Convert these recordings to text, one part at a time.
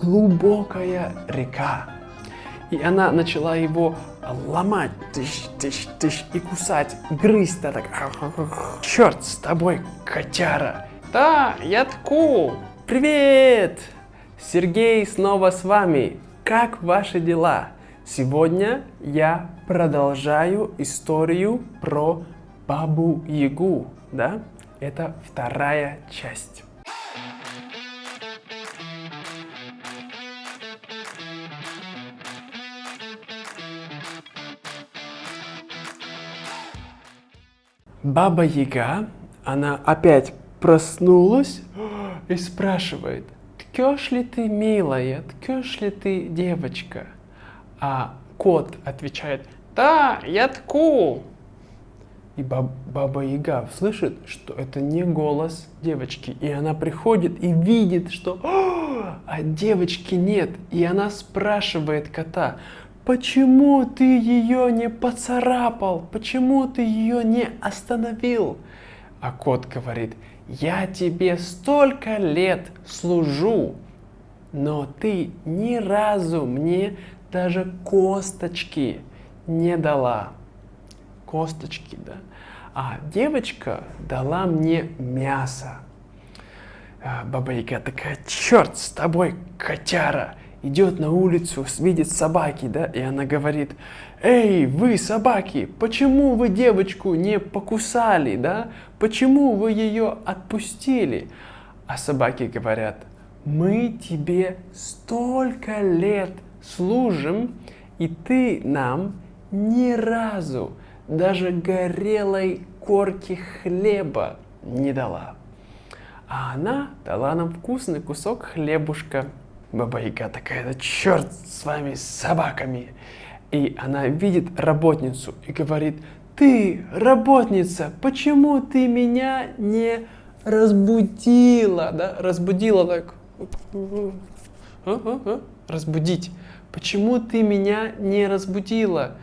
глубокая река. И она начала его ломать, тыщ, и кусать, грызть. Да, так. Черт с тобой, котяра. Да, я тку. Привет! Сергей снова с вами. Как ваши дела? Сегодня я продолжаю историю про Бабу-Ягу, да? Это вторая часть. Баба-Яга, она опять проснулась и спрашивает: «Ткешь ли ты, милая, ткешь ли ты, девочка?» А кот отвечает: «Да, я тку». И Баба-Яга слышит, что это не голос девочки. И она приходит и видит, что девочки нет. И она спрашивает кота: «Почему ты ее не поцарапал? Почему ты ее не остановил?» А кот говорит: «Я тебе столько лет служу, но ты ни разу мне даже косточки не дала». Косточки, да. А девочка дала мне мясо. Баба-Яга такая: «Черт с тобой, котяра!» Идет на улицу, видит собаки, да, и она говорит: «Эй, вы, собаки, почему вы девочку не покусали, да? Почему вы ее отпустили?» А собаки говорят: «Мы тебе столько лет служим, и ты нам ни разу даже горелой корки хлеба не дала». А она дала нам вкусный кусок хлебушка. Баба-Яга такая: «Да черт с вами, с собаками!» И она видит работницу и говорит: «Ты, работница, почему ты меня не разбудила?» Да? Разбудила так. Разбудить. «Почему ты меня не разбудила?»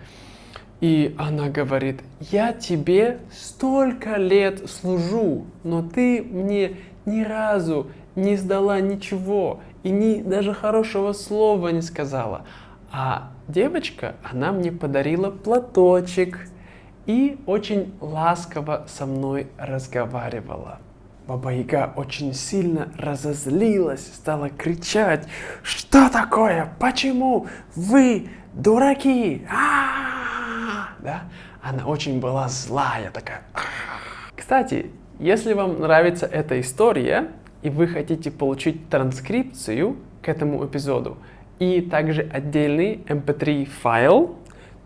И она говорит: «Я тебе столько лет служу, но ты мне ни разу не сдала ничего и даже хорошего слова не сказала. А девочка, она мне подарила платочек и очень ласково со мной разговаривала». Баба-Яга очень сильно разозлилась, стала кричать: «Что такое? Почему вы дураки?» Да? Она очень была злая такая. Кстати, если вам нравится эта история, и вы хотите получить транскрипцию к этому эпизоду и также отдельный MP3 файл,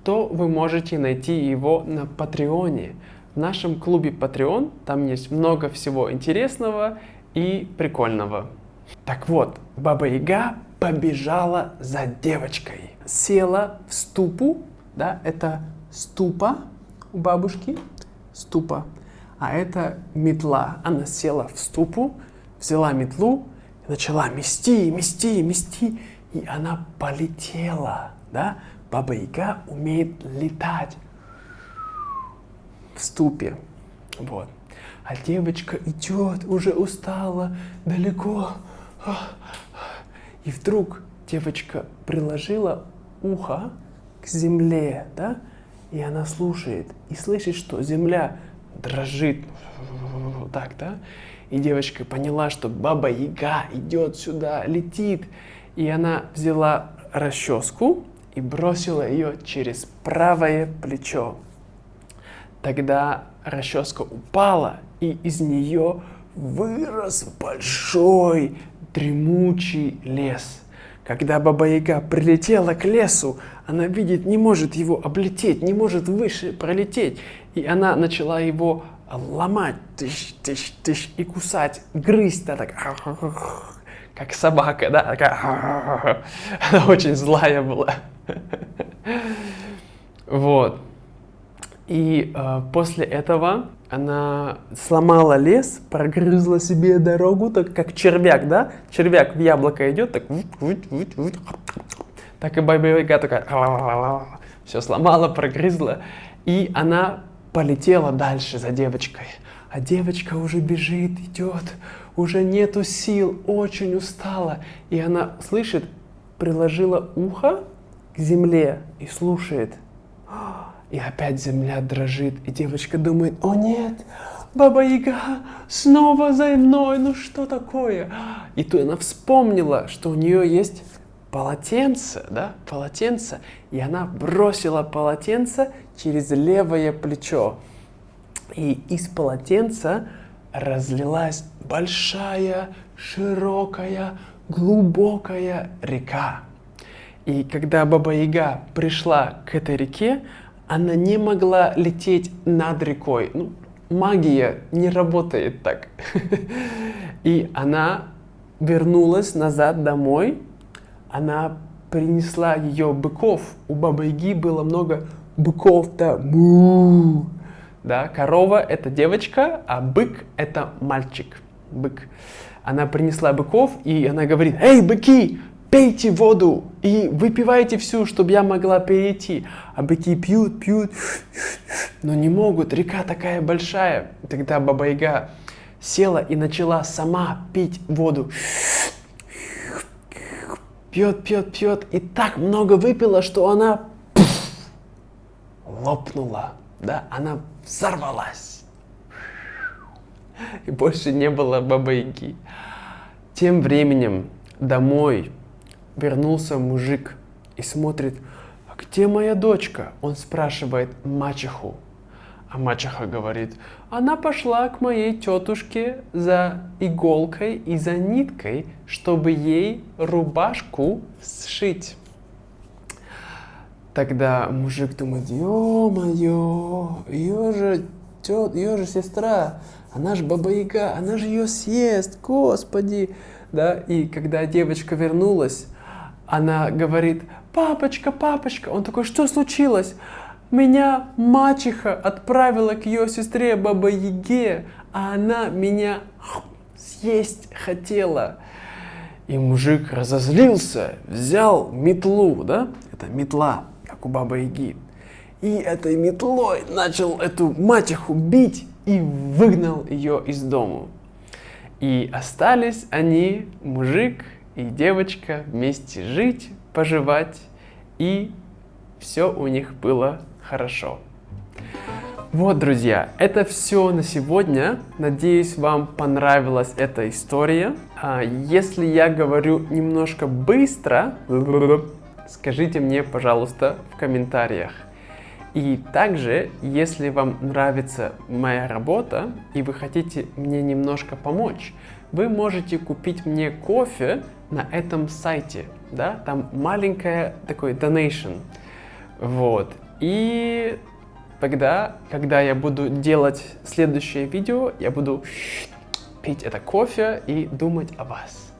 то вы можете найти его на Патреоне. В нашем клубе Patreon там есть много всего интересного и прикольного. Так вот, Баба-Яга побежала за девочкой. Села в ступу, да, это ступа у бабушки, ступа, а это метла. Она села в ступу, взяла метлу и начала мести, и она полетела, да? Баба-Яга умеет летать в ступе, вот. А девочка идет, уже устала, далеко, и вдруг девочка приложила ухо к земле, да? И она слушает, и слышит, что земля дрожит, так, да? И девочка поняла, что Баба-Яга идет сюда, летит. И она взяла расческу и бросила ее через правое плечо. Тогда расческа упала, и из нее вырос большой дремучий лес. Когда Баба-Яга прилетела к лесу, она видит, не может его облететь, не может выше пролететь. И она начала его ломать, и кусать, грызть, да, так, как собака, да, такая. Она очень злая была. Вот. И после этого она сломала лес, прогрызла себе дорогу, так как червяк, да? Червяк в яблоко идет, так, так и Баба-Яга такая, все сломала, прогрызла, и она полетела дальше за девочкой. А девочка уже бежит, идет, уже нету сил, очень устала. И она слышит, приложила ухо к земле и слушает. И опять земля дрожит, и девочка думает: о нет, Баба-Яга снова за мной, ну что такое? И тут она вспомнила, что у нее есть полотенце, да, полотенце, и она бросила полотенце через левое плечо. И из полотенца разлилась большая, широкая, глубокая река. И когда Баба-Яга пришла к этой реке, она не могла лететь над рекой. Ну, магия не работает так. И она вернулась назад домой. Она принесла ее быков. У Бабы-Яги было много быков-то. Му. Да, корова — это девочка, а бык — это мальчик. Бык. Она принесла быков, и она говорит: эй, быки, пейте воду и выпивайте всю, чтобы я могла перейти. А быки пьют, пьют, но не могут, река такая большая. Тогда Баба-Яга села и начала сама пить воду. Пьет, пьет, пьет, и так много выпила, что она лопнула, да, она взорвалась. И больше не было Бабы-Яги. Тем временем домой вернулся мужик и смотрит: а где моя дочка? Он спрашивает мачеху. А мачеха говорит: она пошла к моей тетушке за иголкой и за ниткой, чтобы ей рубашку сшить. Тогда мужик думает: ё-моё, ее же сестра, она же Баба-Яга, она же ее съест, господи. Да? И когда девочка вернулась, она говорит: папочка, папочка. Он такой: что случилось? Меня мачеха отправила к ее сестре Баба-Яге, а она меня съесть хотела. И мужик разозлился, взял метлу, да? Это метла, как у Бабы-Яги. И этой метлой начал эту мачеху бить и выгнал ее из дому. И остались они, мужик и девочка, вместе жить, поживать, и все у них было хорошо. Вот, друзья, это все на сегодня. Надеюсь, вам понравилась эта история. Если я говорю немножко быстро, скажите мне, пожалуйста, в комментариях. И также, если вам нравится моя работа и вы хотите мне немножко помочь, вы можете купить мне кофе на этом сайте, да, там маленькая такой donation, вот, и тогда, когда я буду делать следующее видео, я буду пить это кофе и думать о вас.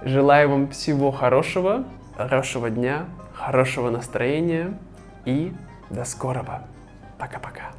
Желаю вам всего хорошего, хорошего дня, хорошего настроения и до скорого. Пока-пока.